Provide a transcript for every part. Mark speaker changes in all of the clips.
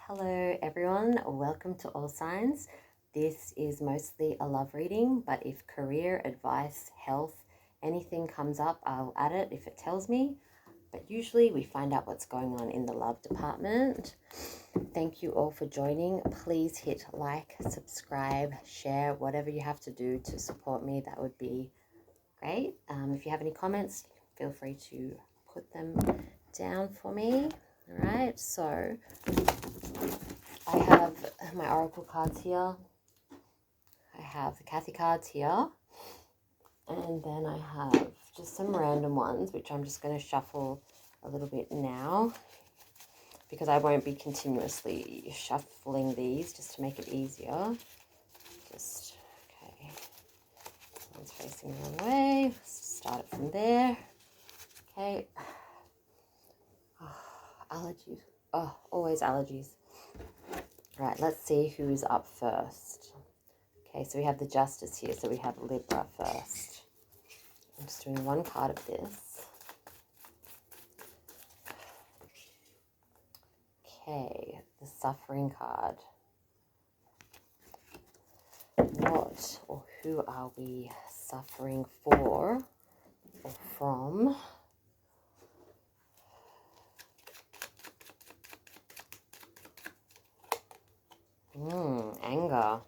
Speaker 1: Hello everyone, welcome to All Signs. This is mostly a love reading, but if career, advice, health, anything comes up, I'll add it if it tells me. But usually we find out what's going on in the love department. Thank you all for joining. Please hit like, subscribe, share, whatever you have to do to support me. That would be great. If you have any comments, feel free to put them down for me. All right, so I have my oracle cards here. I have the Kathy cards here. And then I have just some random ones, which I'm just going to shuffle a little bit now, because I won't be continuously shuffling these, just to make it easier. Okay. One's facing the wrong way. Let's start it from there. Okay. Allergies. Oh, always allergies. Right, let's see who's up first. Okay, so we have the Justice here, so we have Libra first. I'm just doing one card of this. Okay, the Suffering card. What or who are we suffering for or from? Anger.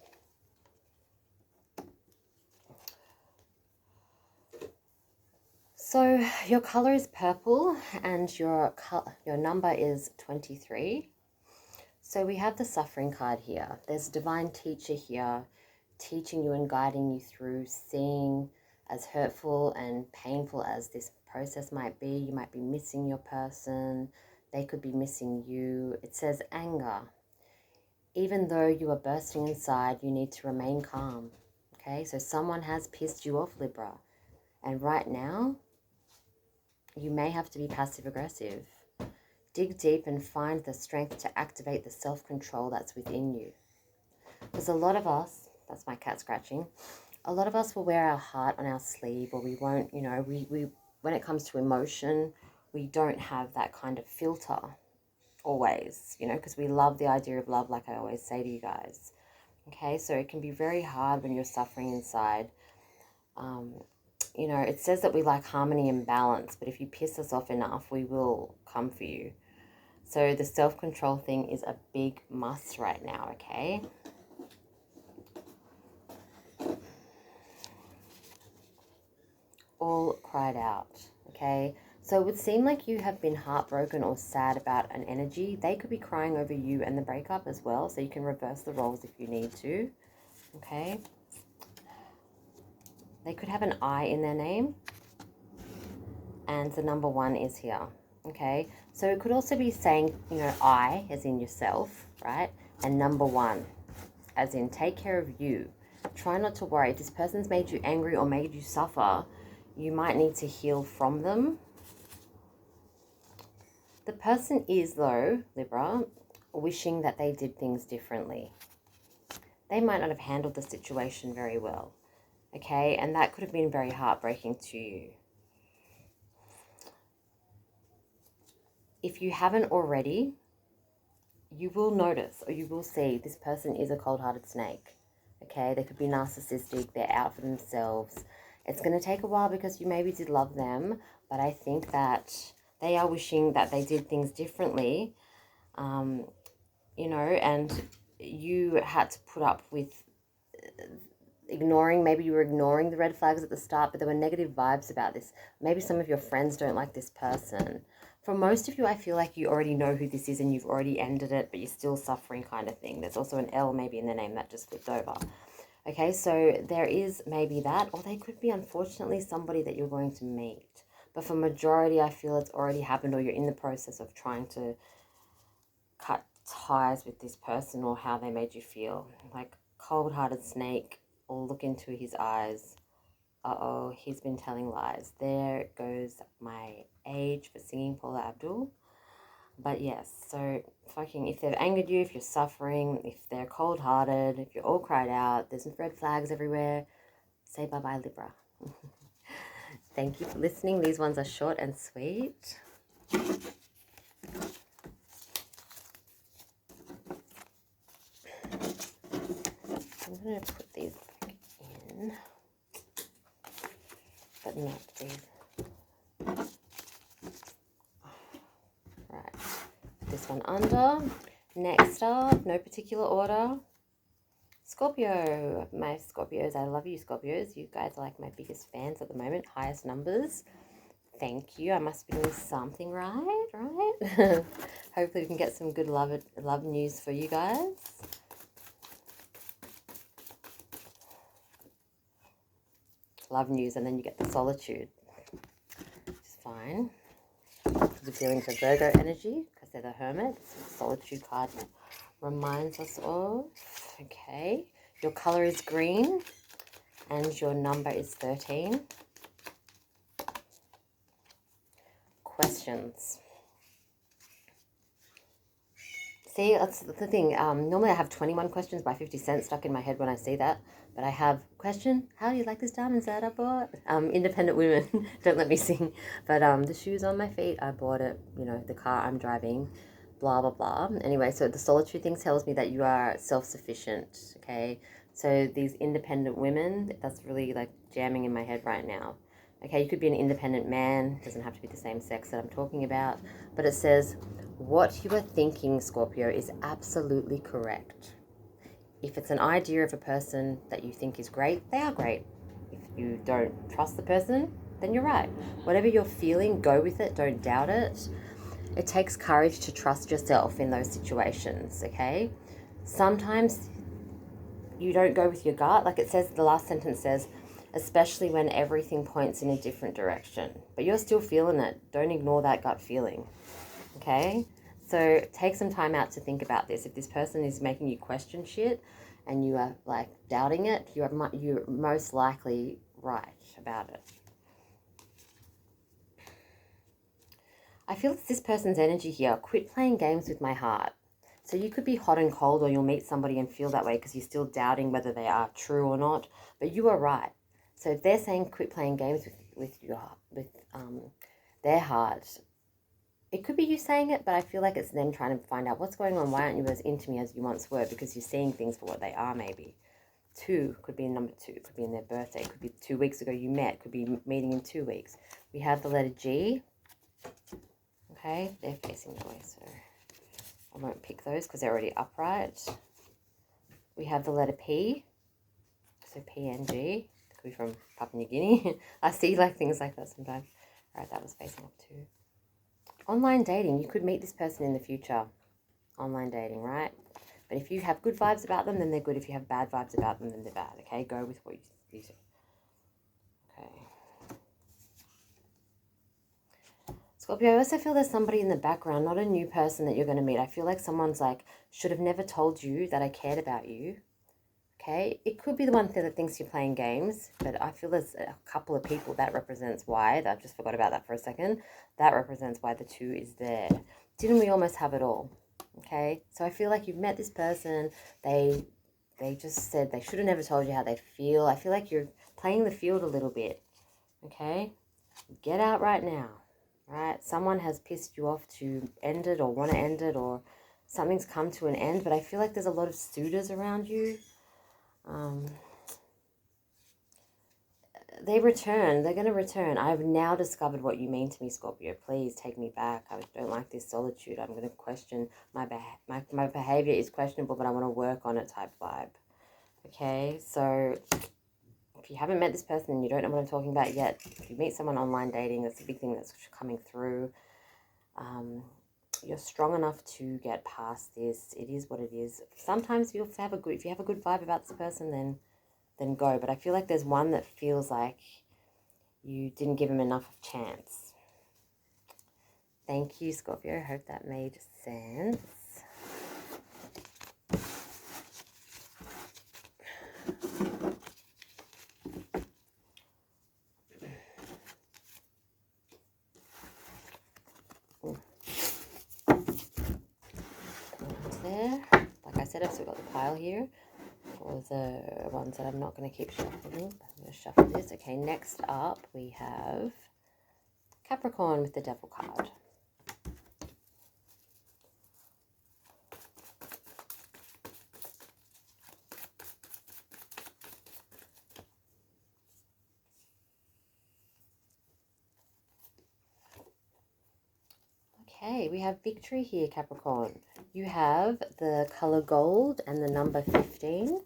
Speaker 1: So your color is purple and your number is 23. So we have the Suffering card here. There's a divine teacher here teaching you and guiding you through, seeing as hurtful and painful as this process might be. You might be missing your person. They could be missing you. It says anger. Even though you are bursting inside, you need to remain calm. Okay, so someone has pissed you off, Libra. And right now, you may have to be passive-aggressive. Dig deep and find the strength to activate the self-control that's within you. Because a lot of us, that's my cat scratching, a lot of us will wear our heart on our sleeve, or we won't, we when it comes to emotion, we don't have that kind of filter always, because we love the idea of love, like I always say to you guys. Okay, so it can be very hard when you're suffering inside. It says that we like harmony and balance, but if you piss us off enough, we will come for you. So the self-control thing is a big must right now, okay? All cried out, okay? So it would seem like you have been heartbroken or sad about an energy. They could be crying over you and the breakup as well, so you can reverse the roles if you need to, okay? They could have an I in their name, and the number 1 is here, okay? So it could also be saying, I, as in yourself, right? And number 1, as in take care of you. Try not to worry. If this person's made you angry or made you suffer, you might need to heal from them. The person is, though, Libra, wishing that they did things differently. They might not have handled the situation very well, okay? And that could have been very heartbreaking to you. If you haven't already, you will notice, or you will see, this person is a cold-hearted snake, okay? They could be narcissistic, they're out for themselves. It's going to take a while because you maybe did love them, but I think that they are wishing that they did things differently, and you had to put up with ignoring. Maybe you were ignoring the red flags at the start, but there were negative vibes about this. Maybe some of your friends don't like this person. For most of you, I feel like you already know who this is and you've already ended it, but you're still suffering kind of thing. There's also an L maybe in the name that just flipped over. Okay, so there is maybe that, or they could be, unfortunately, somebody that you're going to meet. But for majority, I feel it's already happened, or you're in the process of trying to cut ties with this person, or how they made you feel. Like cold-hearted snake, or look into his eyes. Uh-oh, he's been telling lies. There goes my age for singing Paula Abdul. But yes, so if they've angered you, if you're suffering, if they're cold-hearted, if you're all cried out, there's red flags everywhere, say bye-bye, Libra. Thank you for listening. These ones are short and sweet. going to put these back in, but not these. Right, this one under. Next up, no particular order. Scorpio. My Scorpios, I love you, Scorpios. You guys are like my biggest fans at the moment. Highest numbers. Thank you. I must be doing something right? Hopefully we can get some good love news for you guys. Love news, and then you get the solitude. Which is fine. The feelings of Virgo energy, because they're the hermit. So the solitude card reminds us of. Okay. Your color is green, and your number is 13. Questions. See, that's the thing. Normally I have 21 questions by 50 cents stuck in my head when I see that. But I have question, how do you like this diamond set I bought? Independent women, don't let me sing. But the shoes on my feet, I bought it. You know, the car I'm driving, blah, blah, blah. Anyway, so the solitude thing tells me that you are self-sufficient, okay? So these independent women, that's really like jamming in my head right now. Okay, you could be an independent man. It doesn't have to be the same sex that I'm talking about. But it says, what you are thinking, Scorpio, is absolutely correct. If it's an idea of a person that you think is great, they are great. If you don't trust the person, then you're right. Whatever you're feeling, go with it. Don't doubt it. It takes courage to trust yourself in those situations, okay? Sometimes you don't go with your gut. Like it says, the last sentence says, especially when everything points in a different direction. But you're still feeling it. Don't ignore that gut feeling, okay? So take some time out to think about this. If this person is making you question shit and you are like doubting it, you're most likely right about it. I feel it's this person's energy here. Quit playing games with my heart. So you could be hot and cold, or you'll meet somebody and feel that way because you're still doubting whether they are true or not. But you are right. So if they're saying quit playing games with their heart, it could be you saying it, but I feel like it's them trying to find out what's going on. Why aren't you as into me as you once were? Because you're seeing things for what they are, maybe. 2 could be number 2. Could be in their birthday. Could be 2 weeks ago you met. Could be meeting in 2 weeks. We have the letter G. Okay, they're facing that way, so I won't pick those because they're already upright. We have the letter P. So PNG. Could be from Papua New Guinea. I see like things like that sometimes. All right, that was facing up too. Online dating. You could meet this person in the future. Online dating, right? But if you have good vibes about them, then they're good. If you have bad vibes about them, then they're bad. Okay, go with what you say. Okay. Scorpio, I also feel there's somebody in the background, not a new person that you're going to meet. I feel like someone's like, should have never told you that I cared about you. Okay, it could be the one thing that thinks you're playing games, but I feel there's a couple of people that represents why. I just forgot about that for a second. That represents why the 2 is there. Didn't we almost have it all? Okay, so I feel like you've met this person. They just said they should have never told you how they feel. I feel like you're playing the field a little bit. Okay, get out right now. Right, someone has pissed you off to end it or want to end it, or something's come to an end, but I feel like there's a lot of suitors around you. They return. They're going to return. I've now discovered what you mean to me, Scorpio. Please take me back. I don't like this solitude. I'm going to question my behavior is questionable, but I want to work on it type vibe. Okay, so if you haven't met this person and you don't know what I'm talking about yet, if you meet someone online dating, that's a big thing that's coming through. You're strong enough to get past this. It is what it is. Sometimes if you have a good vibe about this person, then go. But I feel like there's one that feels like you didn't give him enough of chance. Thank you, Scorpio. I hope that made sense. There. Like I said, I've still got the pile here for the ones that I'm not going to keep shuffling. I'm going to shuffle this. Okay, next up we have Capricorn with the Devil card. Okay, we have victory here, Capricorn. You have the color gold and the number 15.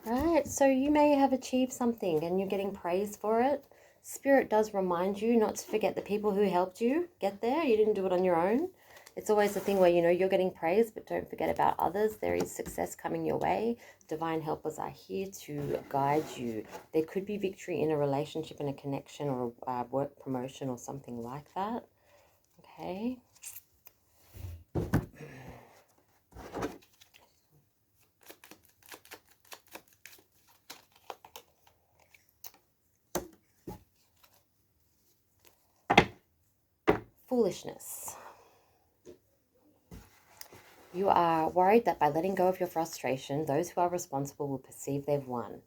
Speaker 1: Right, so you may have achieved something and you're getting praise for it. Spirit does remind you not to forget the people who helped you get there. You didn't do it on your own. It's always the thing where, you know, you're getting praise, but don't forget about others. There is success coming your way. Divine helpers are here to guide you. There could be victory in a relationship, in a connection, or a work promotion or something like that. Okay. Foolishness. You are worried that by letting go of your frustration, those who are responsible will perceive they've won.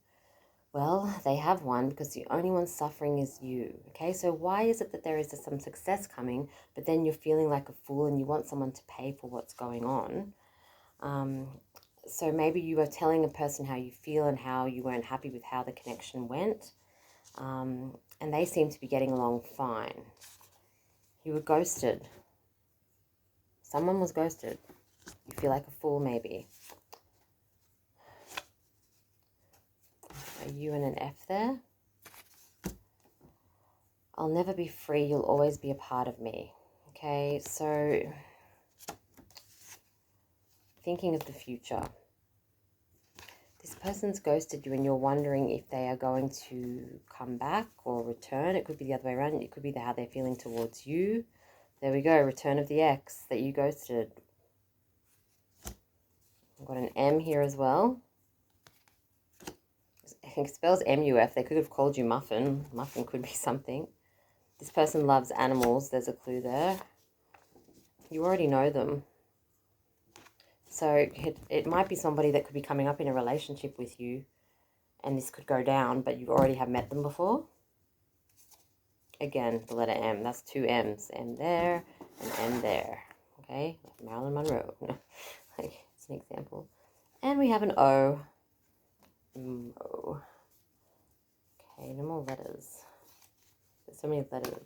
Speaker 1: Well, they have won because the only one suffering is you. Okay, so why is it that there is some success coming, but then you're feeling like a fool and you want someone to pay for what's going on? So maybe you are telling a person how you feel and how you weren't happy with how the connection went. And they seem to be getting along fine. You were ghosted. Someone was ghosted. You feel like a fool, maybe. A U and an F there. I'll never be free. You'll always be a part of me. Okay, so thinking of the future. This person's ghosted you and you're wondering if they are going to come back or return. It could be the other way around. It could be how they're feeling towards you. There we go. Return of the ex that you ghosted. I've got an M here as well. I think it spells M-U-F. They could have called you Muffin. Muffin could be something. This person loves animals. There's a clue there. You already know them. So it might be somebody that could be coming up in a relationship with you. And this could go down, but you already have met them before. Again, the letter M. That's two M's. M there and M there. Okay? Like Marilyn Monroe. Like, it's an example. And we have an O. O. Okay, no more letters. There's so many letters.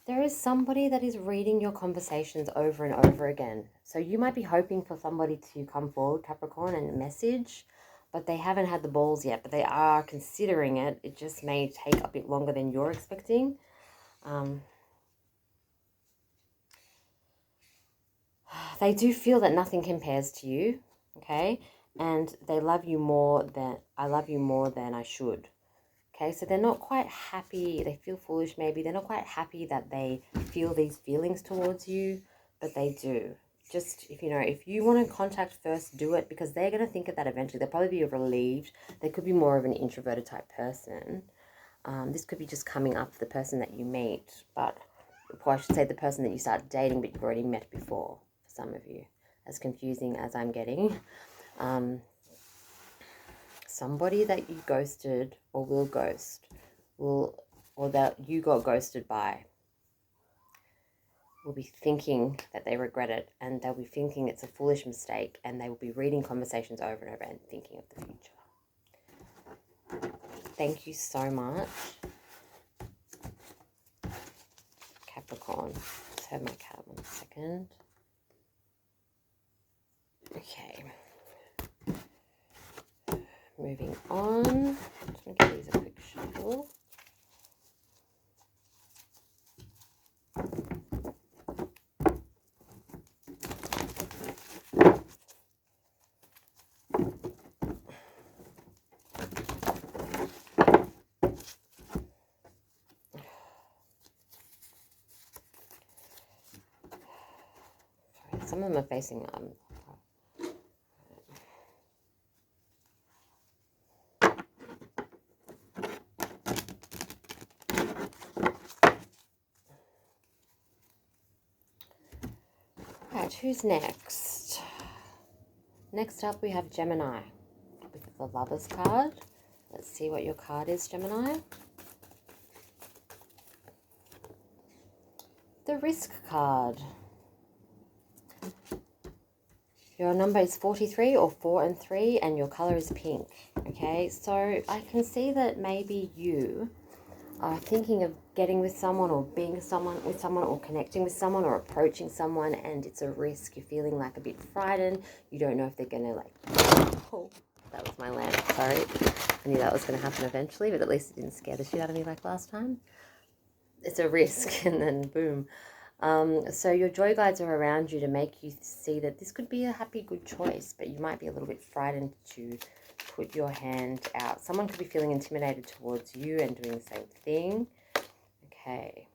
Speaker 1: There is somebody that is reading your conversations over and over again. So you might be hoping for somebody to come forward, Capricorn, and message, but they haven't had the balls yet, but they are considering it. It just may take a bit longer than you're expecting. They do feel that nothing compares to you, okay? And they love you more than, I love you more than I should. Okay, so they're not quite happy. They feel foolish maybe. They're not quite happy that they feel these feelings towards you, but they do. Just, if you want to contact first, do it, because they're going to think of that eventually. They'll probably be relieved. They could be more of an introverted type person. This could be just coming up for the person that you meet, but, or I should say the person that you start dating, but you've already met before, for some of you. As confusing as I'm getting. Somebody that you ghosted or will ghost, or that you got ghosted by, will be thinking that they regret it, and they'll be thinking it's a foolish mistake, and they will be reading conversations over and over and thinking of the future. Thank you so much, Capricorn. Let's have my card 1 second. Okay. Moving on. Just going to give these a quick shuffle. Some of them are facing Right, who's next? Next up we have Gemini with the Lovers card. Let's see what your card is, Gemini. The Risk card. Your number is 43 or 4 and 3, and your color is pink. Okay, so I can see that maybe you are thinking of getting with someone or being someone with someone or connecting with someone or approaching someone, and it's a risk. You're feeling like a bit frightened. You don't know if they're gonna like, oh, that was my lamp, sorry. I knew that was gonna happen eventually, but at least it didn't scare the shit out of me like last time. It's a risk and then boom. So your joy guides are around you to make you see that this could be a happy, good choice, but you might be a little bit frightened to put your hand out. Someone could be feeling intimidated towards you and doing the same thing. Okay.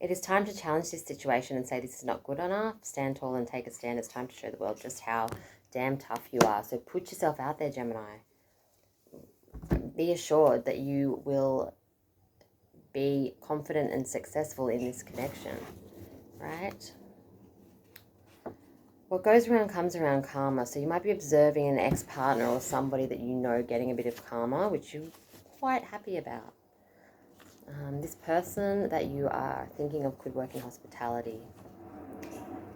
Speaker 1: It is time to challenge this situation and say this is not good enough. Stand tall and take a stand. It's time to show the world just how damn tough you are. So put yourself out there, Gemini. Be assured that you will be confident and successful in this connection, right? What goes around comes around, karma. So you might be observing an ex-partner or somebody that you know getting a bit of karma, which you're quite happy about. This person that you are thinking of could work in hospitality.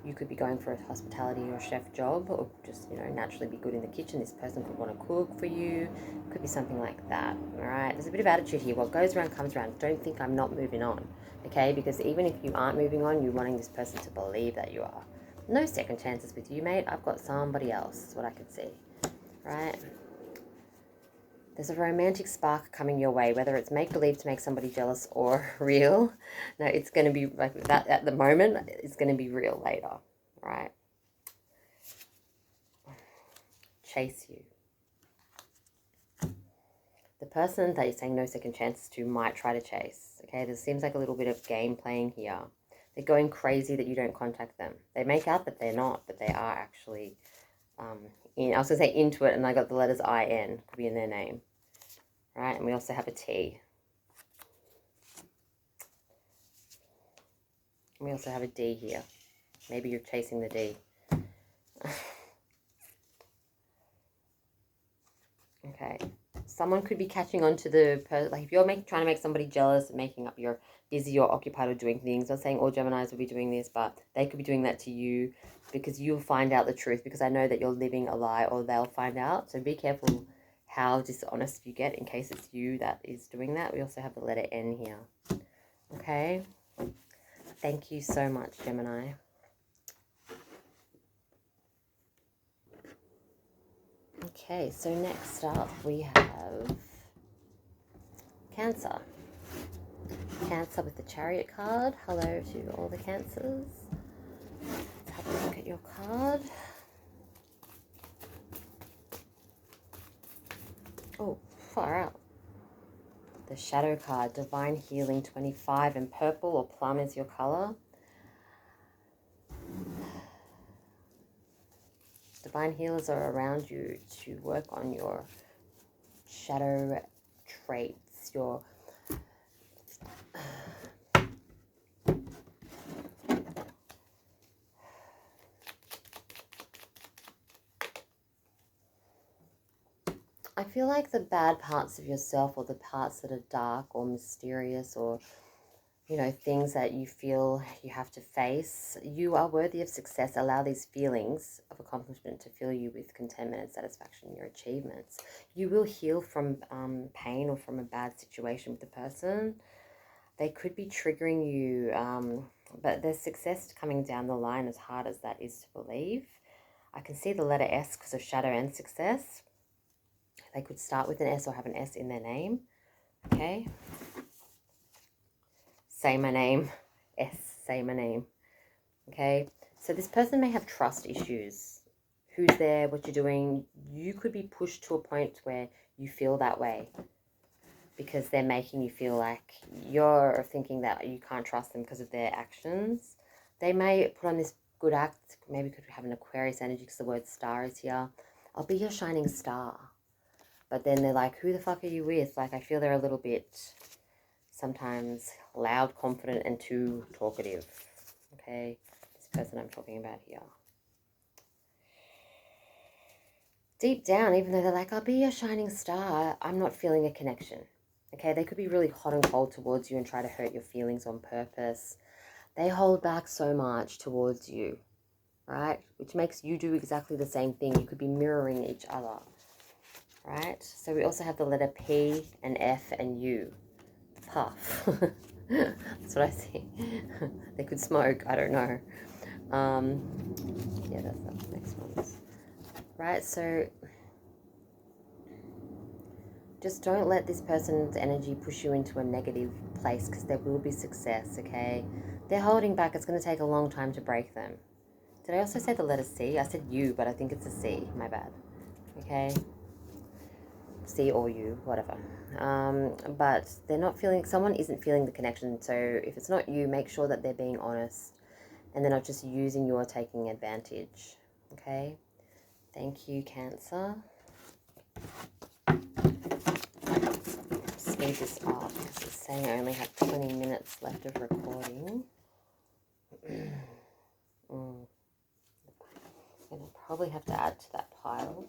Speaker 1: You could be going for a hospitality or chef job, or just, you know, naturally be good in the kitchen. This person could want to cook for you. Could be something like that, all right? There's a bit of attitude here. What goes around comes around. Don't think I'm not moving on, okay? Because even if you aren't moving on, you're wanting this person to believe that you are. No second chances with you, mate. I've got somebody else, is what I can see, right? There's a romantic spark coming your way, whether it's make-believe to make somebody jealous or real. No, it's going to be like that at the moment. It's going to be real later, right? Chase you. The person that you're saying no second chances to might try to chase, okay? There seems like a little bit of game playing here. They're going crazy that you don't contact them. They make out that they're not, but they are actually I was going to say into it, and I got the letters IN, could be in their name, right? And we also have a T. And we also have a D here. Maybe you're chasing the D. Okay. Someone could be catching on to the person. Like if you're trying to make somebody jealous and making up you're busy or occupied or doing things. I'm not saying all Geminis will be doing this, but they could be doing that to you because you'll find out the truth, because I know that you're living a lie, or they'll find out. So be careful how dishonest you get in case it's you that is doing that. We also have the letter N here. Okay. Thank you so much, Gemini. Okay, so next up we have Cancer. Cancer with the Chariot card. Hello to all the Cancers. Let's have a look at your card. Oh, far out. The Shadow card, Divine Healing 25, and purple or plum is your color. Divine healers are around you to work on your shadow traits, your I feel like the bad parts of yourself, or the parts that are dark or mysterious, or, you know, things that you feel you have to face, you are worthy of success. Allow these feelings of accomplishment to fill you with contentment and satisfaction in your achievements. You will heal from pain or from a bad situation with the person. They could be triggering you, but there's success coming down the line, as hard as that is to believe. I can see the letter S because of shadow and success. They could start with an S or have an S in their name. Okay. Say my name. S. Say my name. Okay. So this person may have trust issues. Who's there? What you're doing? You could be pushed to a point where you feel that way because they're making you feel like you're thinking that you can't trust them because of their actions. They may put on this good act. Maybe could have an Aquarius energy because the word star is here. I'll be your shining star. But then they're like, who the fuck are you with? Like, I feel they're a little bit sometimes loud, confident, and too talkative. Okay? This person I'm talking about here. Deep down, even though they're like, I'll be your shining star, I'm not feeling a connection. Okay? They could be really hot and cold towards you and try to hurt your feelings on purpose. They hold back so much towards you. right? Which makes you do exactly the same thing. You could be mirroring each other, right? So we also have the letter P and F and U. Puff. That's what I see. They could smoke. I don't know. Yeah, that's the next ones. Right, so just don't let this person's energy push you into a negative place, because there will be success, okay? They're holding back. It's going to take a long time to break them. Did I also say the letter C? I said U, but I think it's a C. My bad. Okay? C or U, whatever. But they're not feeling, someone isn't feeling the connection. So if it's not you, make sure that they're being honest and they're not just using you or taking advantage. Okay? Thank you, Cancer. Speed this up because it's saying I only have 20 minutes left of recording. I'm going to probably have to add to that pile,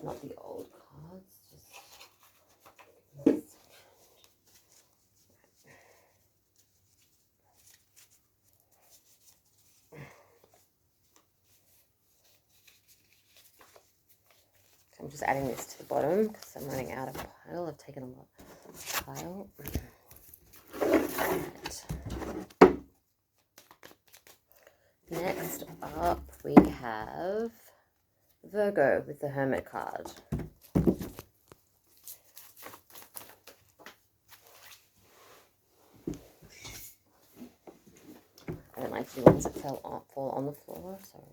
Speaker 1: not the old cards. Just I'm just adding this to the bottom because I'm running out of pile. I've taken a lot of pile. Right. Next up, we have Virgo with the Hermit card. I don't like the ones that fall on the floor. So,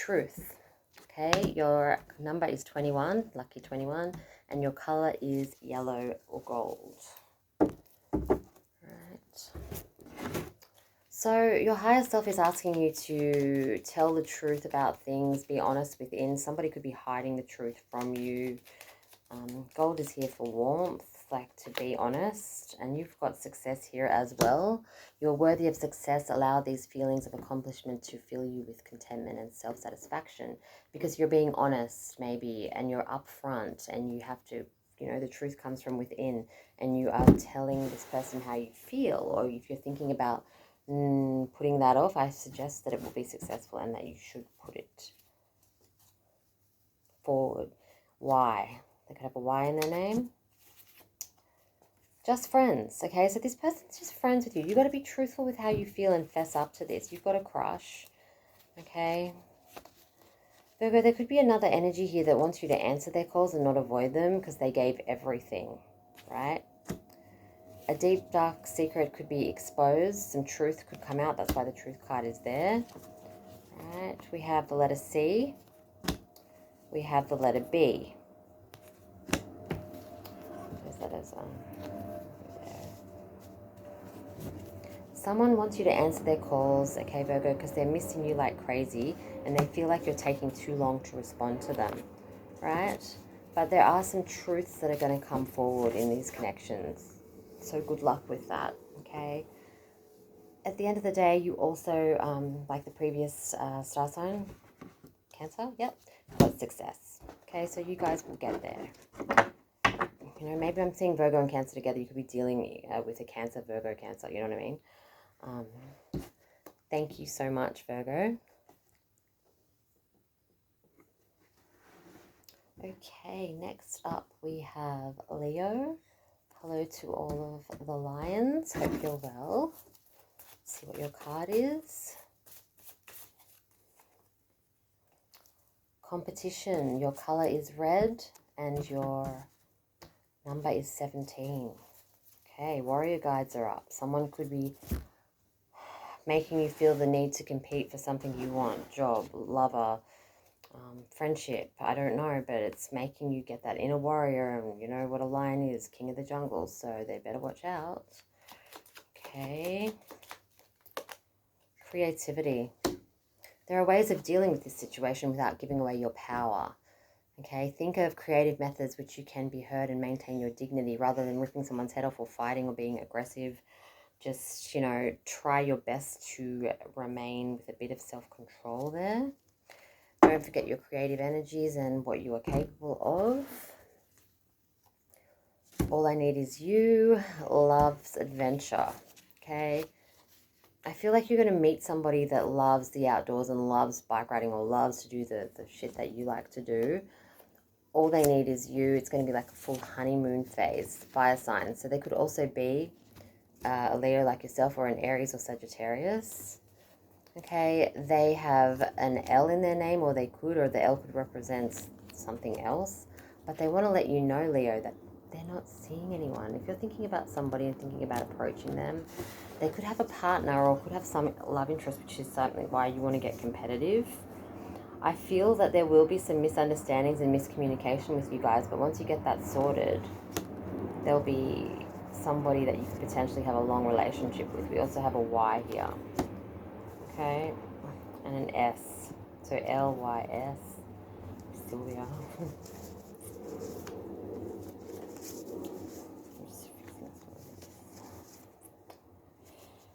Speaker 1: Truth. Okay, your number is 21, lucky 21, and your color is yellow or gold. Right. So your higher self is asking you to tell the truth about things, be honest within. Somebody could be hiding the truth from you. Gold is here for warmth, like to be honest, and you've got success here as well. You're worthy of success. Allow these feelings of accomplishment to fill you with contentment and self-satisfaction because you're being honest maybe, and you're upfront, and you have to, you know, the truth comes from within, and you are telling this person how you feel. Or if you're thinking about putting that off, I suggest that it will be successful and that you should put it forward. Why? They could have a Y in their name. Just friends, okay? So this person's just friends with you. You've got to be truthful with how you feel and fess up to this. You've got a crush, okay? Virgo, there could be another energy here that wants you to answer their calls and not avoid them because they gave everything, right? A deep, dark secret could be exposed. Some truth could come out. That's why the truth card is there. Right? We have the letter C. We have the letter B. Those letters there. Someone wants you to answer their calls, okay, Virgo, because they're missing you like crazy and they feel like you're taking too long to respond to them, right? But there are some truths that are going to come forward in these connections. So good luck with that, okay? At the end of the day, you also, like the previous star sign, Cancer, yep, got success. Okay, so you guys will get there. You know, maybe I'm seeing Virgo and Cancer together. You could be dealing with a Cancer, Virgo, Cancer, you know what I mean? Thank you so much, Virgo. Okay, next up we have Leo. Hello to all of the lions. Hope you're well. Let's see what your card is. Competition. Your color is red and your number is 17. Okay, warrior guides are up. Someone could be making you feel the need to compete for something you want. Job, lover, friendship. I don't know, but it's making you get that inner warrior. And you know what a lion is, king of the jungle. So they better watch out. Okay. Creativity. There are ways of dealing with this situation without giving away your power. Okay, think of creative methods which you can be heard and maintain your dignity rather than ripping someone's head off or fighting or being aggressive. Just, you know, try your best to remain with a bit of self-control there. Don't forget your creative energies and what you are capable of. All I need is you. Love's adventure. Okay. I feel like you're going to meet somebody that loves the outdoors and loves bike riding or loves to do the shit that you like to do. All they need is you. It's going to be like a full honeymoon phase, fire sign. So they could also be a Leo like yourself, or an Aries or Sagittarius. Okay, they have an L in their name, or they could, or the L could represent something else. But they want to let you know, Leo, that they're not seeing anyone. If you're thinking about somebody and thinking about approaching them, they could have a partner or could have some love interest, which is something why you want to get competitive. I feel that there will be some misunderstandings and miscommunication with you guys, but once you get that sorted, there'll be somebody that you could potentially have a long relationship with. We also have a Y here. Okay, and an S. So Lys, Sylvia.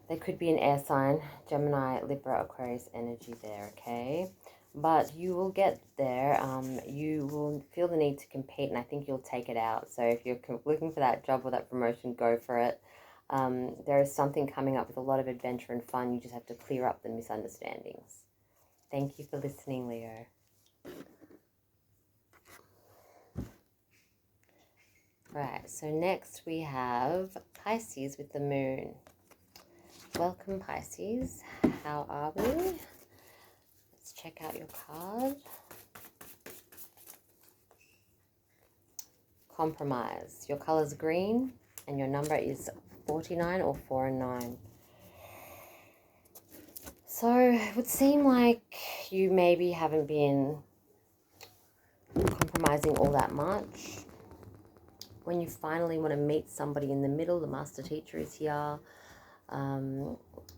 Speaker 1: There could be an air sign, Gemini, Libra, Aquarius energy there, okay? But you will get there. You will feel the need to compete, and I think you'll take it out. So if you're looking for that job or that promotion, go for it. There is something coming up with a lot of adventure and fun. You just have to clear up the misunderstandings. Thank you for listening, Leo. Right, so next we have Pisces with the moon. Welcome, Pisces. How are we? Let's check out your card. Compromise. Your color is green and your number is 49 or 4 and 9. So it would seem like you maybe haven't been compromising all that much. When you finally want to meet somebody in the middle, the master teacher is here.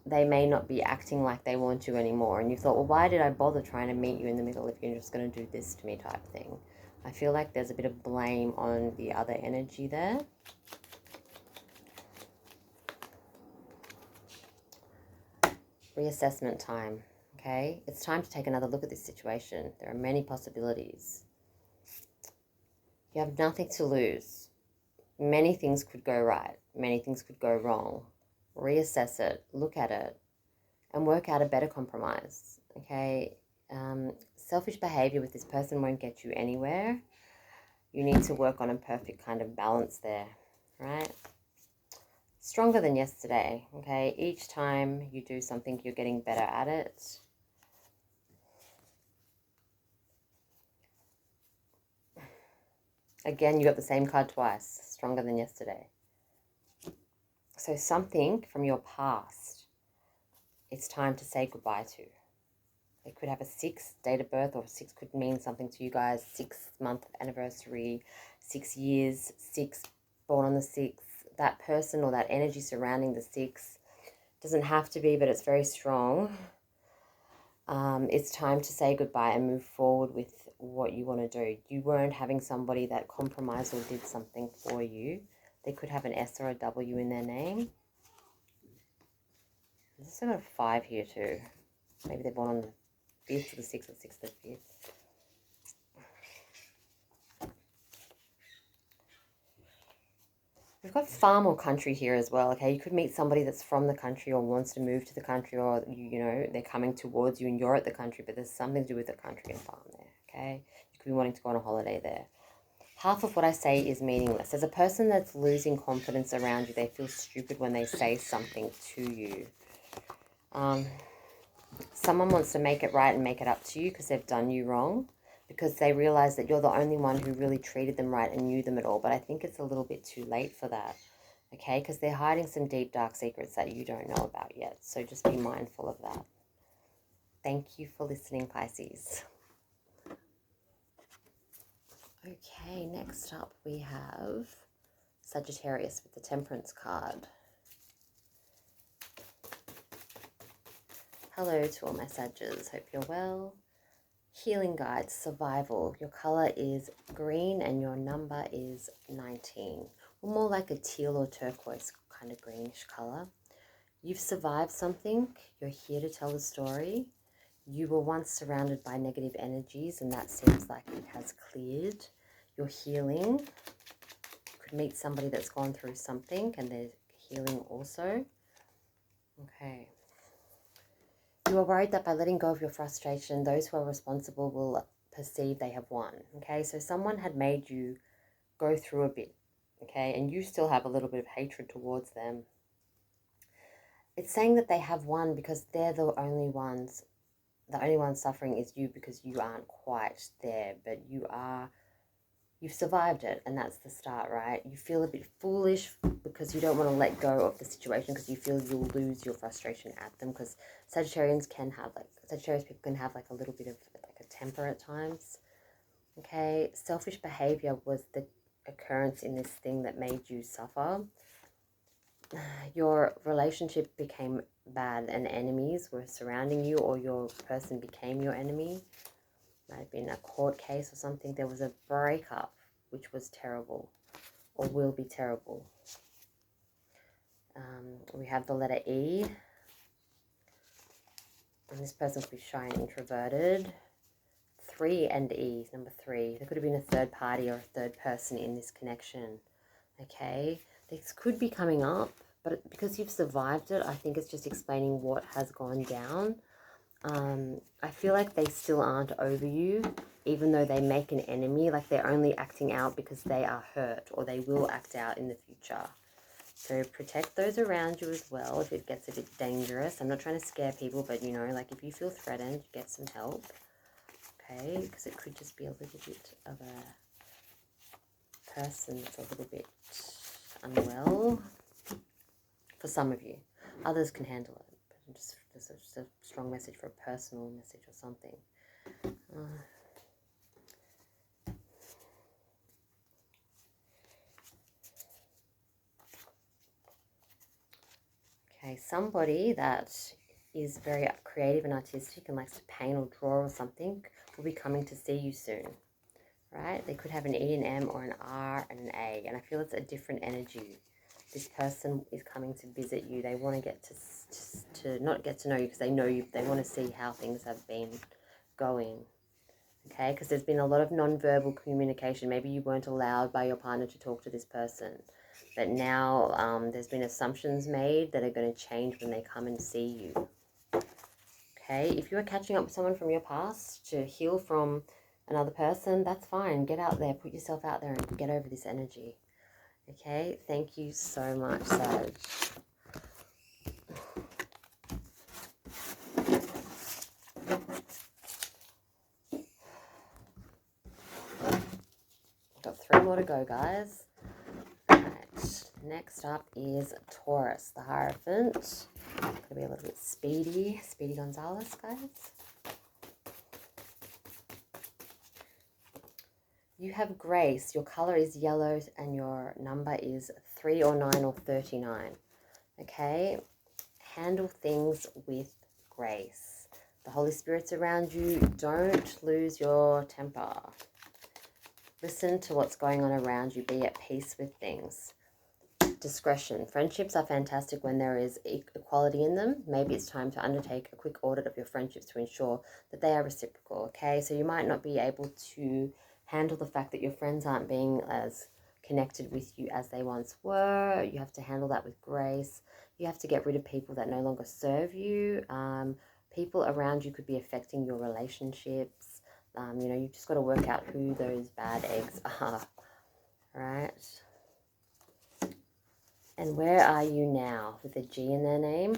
Speaker 1: They may not be acting like they want you anymore. And you thought, well, why did I bother trying to meet you in the middle if you're just going to do this to me type thing? I feel like there's a bit of blame on the other energy there. Reassessment time, okay? It's time to take another look at this situation. There are many possibilities. You have nothing to lose. Many things could go right. Many things could go wrong. Reassess it, look at it, and work out a better compromise, okay? Selfish behavior with this person won't get you anywhere. You need to work on a perfect kind of balance there, right? Stronger than yesterday, okay? Each time you do something, you're getting better at it. Again, you got the same card twice. Stronger than yesterday. So something from your past, it's time to say goodbye to. It could have a 6 date of birth, or 6 could mean something to you guys. 6-month anniversary, 6 years, 6 born on the 6th. That person or that energy surrounding the 6 doesn't have to be, but it's very strong. It's time to say goodbye and move forward with what you want to do. You weren't having somebody that compromised or did something for you. They could have an S or a W in their name. There's also got a 5 here too. Maybe they're born on the 5th or the 6th or 6th or 5th. We've got farm or country here as well, okay? You could meet somebody that's from the country or wants to move to the country, or, you know, they're coming towards you and you're at the country, but there's something to do with the country and farm there, okay? You could be wanting to go on a holiday there. Half of what I say is meaningless. There's a person that's losing confidence around you. They feel stupid when they say something to you. Someone wants to make it right and make it up to you because they've done you wrong, because they realize that you're the only one who really treated them right and knew them at all. But I think it's a little bit too late for that, okay? Because they're hiding some deep, dark secrets that you don't know about yet. So just be mindful of that. Thank you for listening, Pisces. Okay, next up we have Sagittarius with the Temperance card. Hello to all my Sagittarius. Hope you're well. Healing guides, survival. Your color is green and your number is 19. Or more like a teal or turquoise kind of greenish color. You've survived something. You're here to tell the story. You were once surrounded by negative energies and that seems like it has cleared. You're healing. You could meet somebody that's gone through something and they're healing also. Okay. you are worried that by letting go of your frustration, those who are responsible will perceive they have won. Okay, so someone had made you go through a bit, okay, and you still have a little bit of hatred towards them. It's saying that they have won because they're the only ones suffering is you, because you aren't quite there, but you've survived it, and that's the start, right? You feel a bit foolish because you don't want to let go of the situation because you feel you'll lose your frustration at them, because Sagittarius people can have like a little bit of like a temper at times. Okay, selfish behavior was the occurrence in this thing that made you suffer. Your relationship became bad and enemies were surrounding you, or your person became your enemy. Might have been a court case or something. There was a breakup which was terrible or will be terrible. We have the letter E, and this person could be shy and introverted. 3 and E, number 3. There could have been a third party or a third person in this connection. Okay, this could be coming up, but because you've survived it, I think it's just explaining what has gone down. I feel like they still aren't over you, even though they make an enemy. Like they're only acting out because they are hurt, or they will act out in the future. So protect those around you as well if it gets a bit dangerous. I'm not trying to scare people, but you know, like if you feel threatened, get some help. Okay, because it could just be a little bit of a person that's a little bit unwell for some of you. Others can handle it, but just a strong message for a personal message or something. Okay, somebody that is very creative and artistic and likes to paint or draw or something will be coming to see you soon, right? They could have an E, an M, or an R and an A, and I feel it's a different energy. This person is coming to visit you. They want to get to not get to know you because they know you. They want to see how things have been going, okay? Because there's been a lot of non-verbal communication. Maybe you weren't allowed by your partner to talk to this person. But now there's been assumptions made that are going to change when they come and see you. Okay, if you are catching up with someone from your past to heal from another person, that's fine. Get out there, put yourself out there and get over this energy. Okay, thank you so much, Sag. Got 3 more to go, guys. Right, next up is Taurus, the Hierophant. Gonna be a little bit Speedy Gonzalez, guys. You have grace. Your color is yellow and your number is 3 or 9 or 39. Okay, handle things with grace. The Holy Spirit's around you. Don't lose your temper. Listen to what's going on around you. Be at peace with things. Discretion. Friendships are fantastic when there is equality in them. Maybe it's time to undertake a quick audit of your friendships to ensure that they are reciprocal, okay? So you might not be able to handle the fact that your friends aren't being as connected with you as they once were. You have to handle that with grace. You have to get rid of people that no longer serve you. People around you could be affecting your relationships. You know, you've just got to work out who those bad eggs are, right? And where are you now? With a G in their name.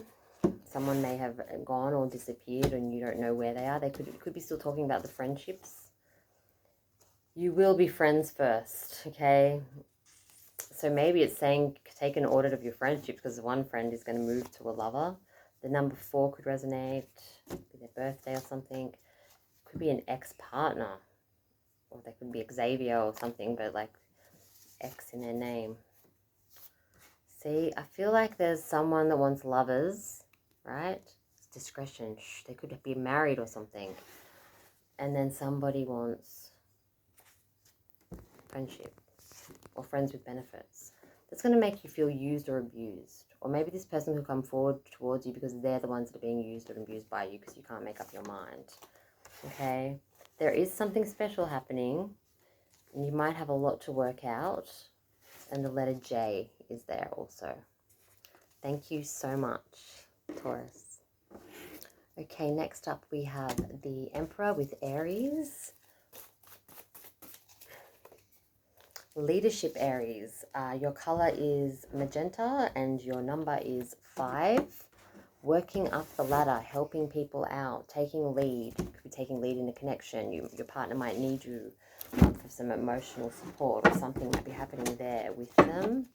Speaker 1: Someone may have gone or disappeared and you don't know where they are. They could be still talking about the friendships. You will be friends first, okay? So maybe it's saying take an audit of your friendships because one friend is going to move to a lover. The number 4 could resonate. Could be their birthday or something. Could be an ex-partner. Or they could be Xavier or something, but like X in their name. See, I feel like there's someone that wants lovers, right? It's discretion. Shh, they could be married or something. And then somebody wants friendship or friends with benefits. That's going to make you feel used or abused. Or maybe this person will come forward towards you because they're the ones that are being used or abused by you because you can't make up your mind. Okay? There is something special happening and you might have a lot to work out. And the letter J is there also. Thank you so much, Taurus. Okay, next up we have the Emperor with Aries. Leadership Aries. Your color is magenta and your number is 5. Working up the ladder, helping people out, taking lead. You could be taking lead in a connection. Your partner might need you for some emotional support, or something might be happening there with them.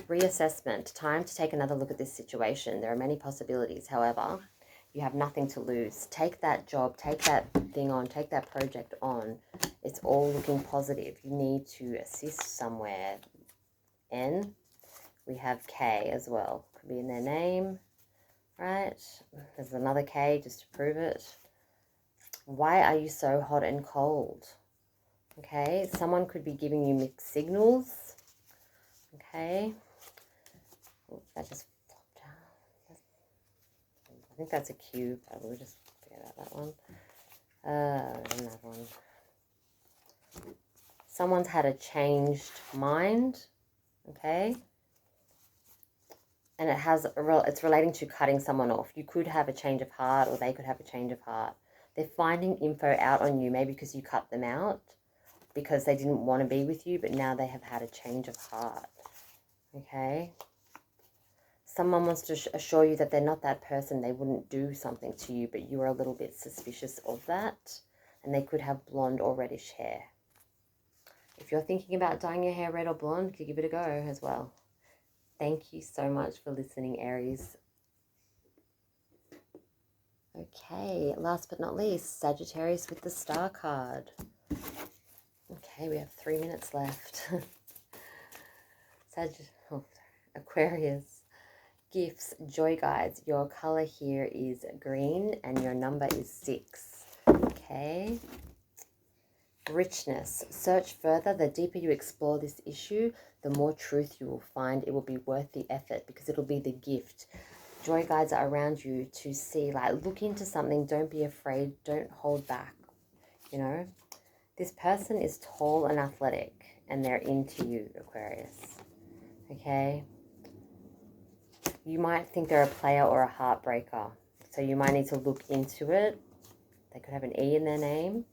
Speaker 1: Reassessment. Time to take another look at this situation. There are many possibilities. However, you have nothing to lose. Take that job, take that thing on, take that project on. It's all looking positive. You need to assist somewhere. N. We have K as well. Could be in their name, right? There's another K just to prove it. Why are you so hot and cold? Okay, someone could be giving you mixed signals. Okay. Oh, that just flopped out. I think that's a cube. We'll just forget about that one. Another one. Someone's had a changed mind. Okay. And it's relating to cutting someone off. You could have a change of heart, or they could have a change of heart. They're finding info out on you, maybe because you cut them out, because they didn't want to be with you, but now they have had a change of heart. Okay? Someone wants to assure you that they're not that person. They wouldn't do something to you, but you are a little bit suspicious of that. And they could have blonde or reddish hair. If you're thinking about dyeing your hair red or blonde, you could give it a go as well. Thank you so much for listening, Aries. Okay, last but not least, Sagittarius with the Star card. Okay, we have 3 minutes left. Aquarius. Gifts, joy guides. Your color here is green and your number is 6. Okay. Richness. Search further. The deeper you explore this issue, the more truth you will find. It will be worth the effort because it'll be the gift. Joy guides are around you to see, like, look into something. Don't be afraid. Don't hold back. You know, this person is tall and athletic and they're into you, Aquarius. Okay. You might think they're a player or a heartbreaker. So you might need to look into it. They could have an E in their name.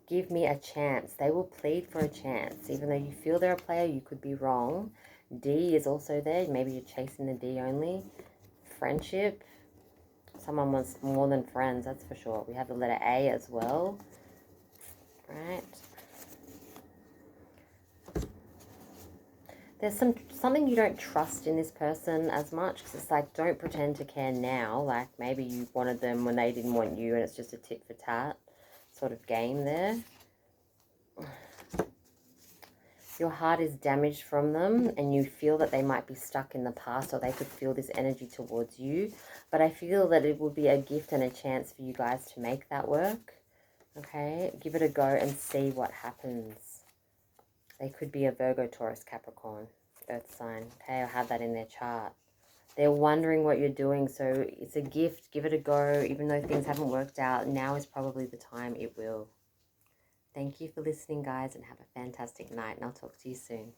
Speaker 1: Give me a chance. They will plead for a chance. Even though you feel they're a player, you could be wrong. D is also there. Maybe you're chasing the D only. Friendship. Someone wants more than friends, that's for sure. We have the letter A as well. Right. There's something you don't trust in this person as much, because it's like, don't pretend to care now. Like, maybe you wanted them when they didn't want you and it's just a tit for tat sort of game there. Your heart is damaged from them and you feel that they might be stuck in the past, or they could feel this energy towards you. But I feel that it would be a gift and a chance for you guys to make that work. Okay, give it a go and see what happens. They could be a Virgo, Taurus, Capricorn, Earth sign. Okay, I'll have that in their chart. They're wondering what you're doing, so it's a gift. Give it a go. Even though things haven't worked out, now is probably the time it will. Thank you for listening, guys, and have a fantastic night, and I'll talk to you soon.